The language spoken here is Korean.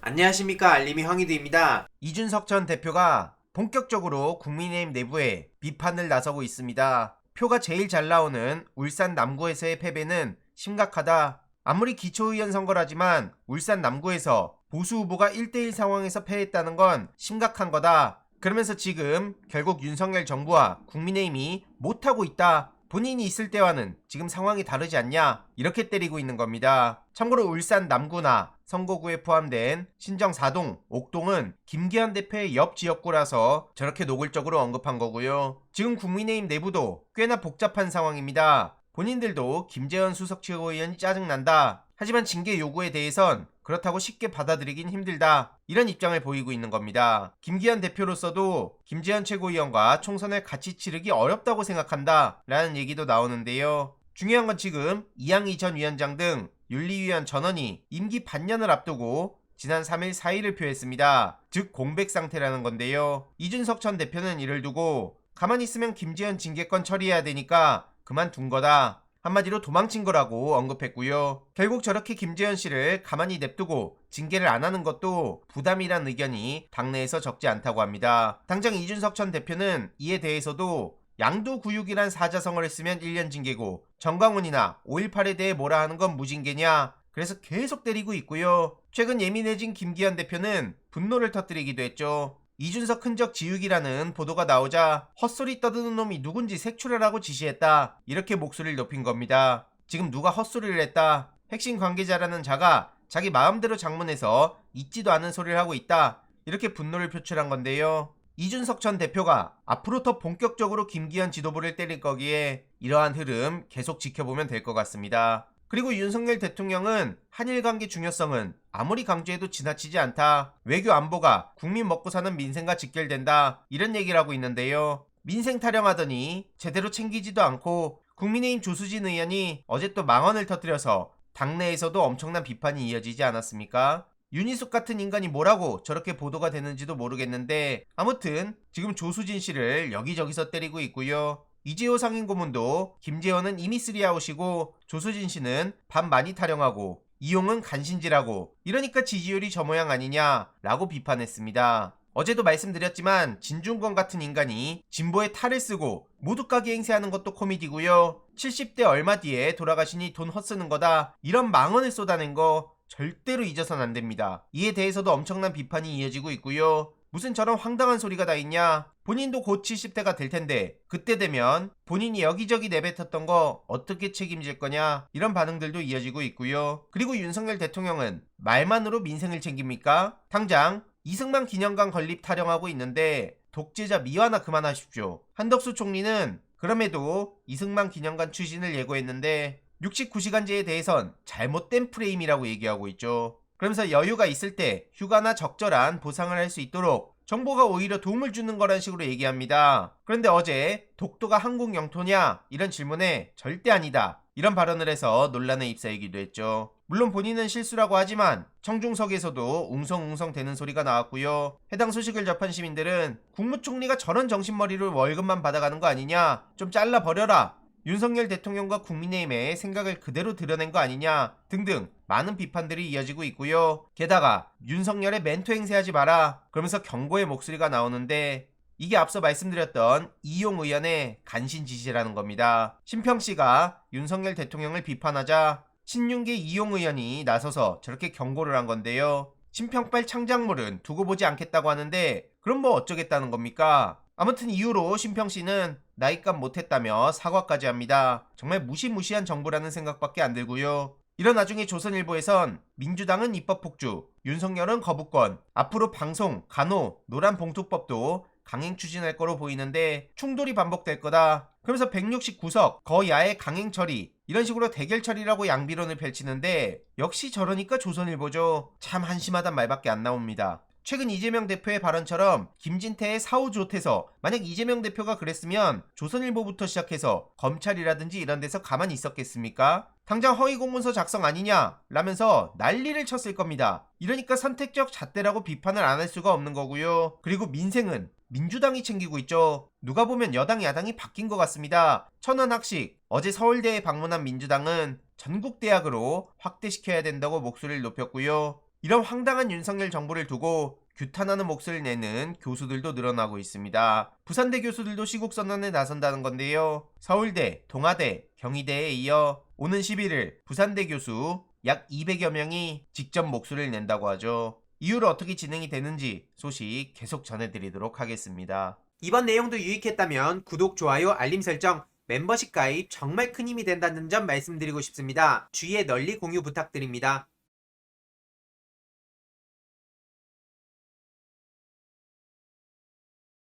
안녕하십니까, 알림이 황희두입니다. 이준석 전 대표가 본격적으로 국민의힘 내부에 비판을 나서고 있습니다. 표가 제일 잘 나오는 울산 남구에서의 패배는 심각하다. 아무리 기초의원 선거라지만 울산 남구에서 보수 후보가 1대1 상황에서 패했다는 건 심각한 거다. 그러면서 지금 결국 윤석열 정부와 국민의힘이 못하고 있다. 본인이 있을 때와는 지금 상황이 다르지 않냐, 이렇게 때리고 있는 겁니다. 참고로 울산 남구나 선거구에 포함된 신정 4동, 옥동은 김기현 대표의 옆 지역구라서 저렇게 노골적으로 언급한 거고요. 지금 국민의힘 내부도 꽤나 복잡한 상황입니다. 본인들도 김재현 수석 최고위원이 짜증난다. 하지만 징계 요구에 대해선 그렇다고 쉽게 받아들이긴 힘들다, 이런 입장을 보이고 있는 겁니다. 김기현 대표로서도 김재현 최고위원과 총선을 같이 치르기 어렵다고 생각한다 라는 얘기도 나오는데요. 중요한 건 지금 이양희 전 위원장 등 윤리위원 전원이 임기 반년을 앞두고 지난 3일 사의를 표했습니다. 즉 공백 상태라는 건데요. 이준석 전 대표는 이를 두고 가만히 있으면 김재현 징계권 처리해야 되니까 그만둔 거다, 한마디로 도망친 거라고 언급했고요. 결국 저렇게 김재현 씨를 가만히 냅두고 징계를 안 하는 것도 부담이란 의견이 당내에서 적지 않다고 합니다. 당장 이준석 전 대표는 이에 대해서도 양도구육이란 사자성어를 했으면 1년 징계고 정광훈이나 5.18에 대해 뭐라 하는 건 무징계냐, 그래서 계속 때리고 있고요. 최근 예민해진 김기현 대표는 분노를 터뜨리기도 했죠. 이준석 흔적 지우기라는 보도가 나오자 헛소리 떠드는 놈이 누군지 색출하라고 지시했다, 이렇게 목소리를 높인 겁니다. 지금 누가 헛소리를 했다, 핵심 관계자라는 자가 자기 마음대로 장문해서 있지도 않은 소리를 하고 있다, 이렇게 분노를 표출한 건데요. 이준석 전 대표가 앞으로 더 본격적으로 김기현 지도부를 때릴 거기에 이러한 흐름 계속 지켜보면 될 것 같습니다. 그리고 윤석열 대통령은 한일 관계 중요성은 아무리 강조해도 지나치지 않다, 외교 안보가 국민 먹고 사는 민생과 직결된다, 이런 얘기를 하고 있는데요. 민생 타령하더니 제대로 챙기지도 않고 국민의힘 조수진 의원이 어제 또 망언을 터뜨려서 당내에서도 엄청난 비판이 이어지지 않았습니까? 윤희숙 같은 인간이 뭐라고 저렇게 보도가 되는지도 모르겠는데 아무튼 지금 조수진 씨를 여기저기서 때리고 있고요. 이재호 상임고문도 김재원은 이미 쓰리아웃이고 조수진 씨는 밥 많이 타령하고 이용은 간신질하고 이러니까 지지율이 저 모양 아니냐라고 비판했습니다. 어제도 말씀드렸지만 진중권 같은 인간이 진보에 탈을 쓰고 모두가게 행세하는 것도 코미디고요. 70대 얼마 뒤에 돌아가시니 돈 헛쓰는 거다, 이런 망언을 쏟아낸 거 절대로 잊어선 안 됩니다. 이에 대해서도 엄청난 비판이 이어지고 있고요. 무슨 저런 황당한 소리가 다 있냐, 본인도 곧 70대가 될 텐데 그때 되면 본인이 여기저기 내뱉었던 거 어떻게 책임질 거냐, 이런 반응들도 이어지고 있고요. 그리고 윤석열 대통령은 말만으로 민생을 챙깁니까? 당장 이승만 기념관 건립 타령하고 있는데 독재자 미화나 그만하십시오. 한덕수 총리는 그럼에도 이승만 기념관 추진을 예고했는데 69시간제에 대해선 잘못된 프레임이라고 얘기하고 있죠. 그러면서 여유가 있을 때 휴가나 적절한 보상을 할 수 있도록 정부가 오히려 도움을 주는 거란 식으로 얘기합니다. 그런데 어제 독도가 한국 영토냐, 이런 질문에 절대 아니다, 이런 발언을 해서 논란에 휩싸이기도 했죠. 물론 본인은 실수라고 하지만 청중석에서도 웅성웅성 대는 소리가 나왔고요. 해당 소식을 접한 시민들은 국무총리가 저런 정신머리로 월급만 받아가는 거 아니냐, 좀 잘라버려라, 윤석열 대통령과 국민의힘의 생각을 그대로 드러낸 거 아니냐 등등 많은 비판들이 이어지고 있고요. 게다가 윤석열의 멘토 행세하지 마라, 그러면서 경고의 목소리가 나오는데 이게 앞서 말씀드렸던 이용 의원의 간신 지시라는 겁니다. 심평씨가 윤석열 대통령을 비판하자 신윤계 이용 의원이 나서서 저렇게 경고를 한 건데요. 심평빨 창작물은 두고 보지 않겠다고 하는데 그럼 뭐 어쩌겠다는 겁니까? 아무튼 이후로 심평씨는 나이값 못했다며 사과까지 합니다. 정말 무시무시한 정부라는 생각밖에 안 들고요. 이런 와중에 조선일보에선 민주당은 입법폭주, 윤석열은 거부권, 앞으로 방송, 간호, 노란봉투법도 강행 추진할 거로 보이는데 충돌이 반복될 거다, 그러면서 169석 거야의 강행 처리, 이런 식으로 대결 처리라고 양비론을 펼치는데 역시 저러니까 조선일보죠. 참 한심하단 말밖에 안 나옵니다. 최근 이재명 대표의 발언처럼 김진태의 사후조태서, 만약 이재명 대표가 그랬으면 조선일보부터 시작해서 검찰이라든지 이런 데서 가만히 있었겠습니까? 당장 허위공문서 작성 아니냐 라면서 난리를 쳤을 겁니다. 이러니까 선택적 잣대라고 비판을 안 할 수가 없는 거고요. 그리고 민생은 민주당이 챙기고 있죠. 누가 보면 여당 야당이 바뀐 것 같습니다. 천안학식, 어제 서울대에 방문한 민주당은 전국대학으로 확대시켜야 된다고 목소리를 높였고요. 이런 황당한 윤석열 정부를 두고 규탄하는 몫을 내는 교수들도 늘어나고 있습니다. 부산대 교수들도 시국선언에 나선다는 건데요. 서울대, 동아대, 경희대에 이어 오는 11일 부산대 교수 약 200여 명이 직접 목소리를 낸다고 하죠. 이후로 어떻게 진행이 되는지 소식 계속 전해드리도록 하겠습니다. 이번 내용도 유익했다면 구독, 좋아요, 알림 설정, 멤버십 가입 정말 큰 힘이 된다는 점 말씀드리고 싶습니다. 주위에 널리 공유 부탁드립니다.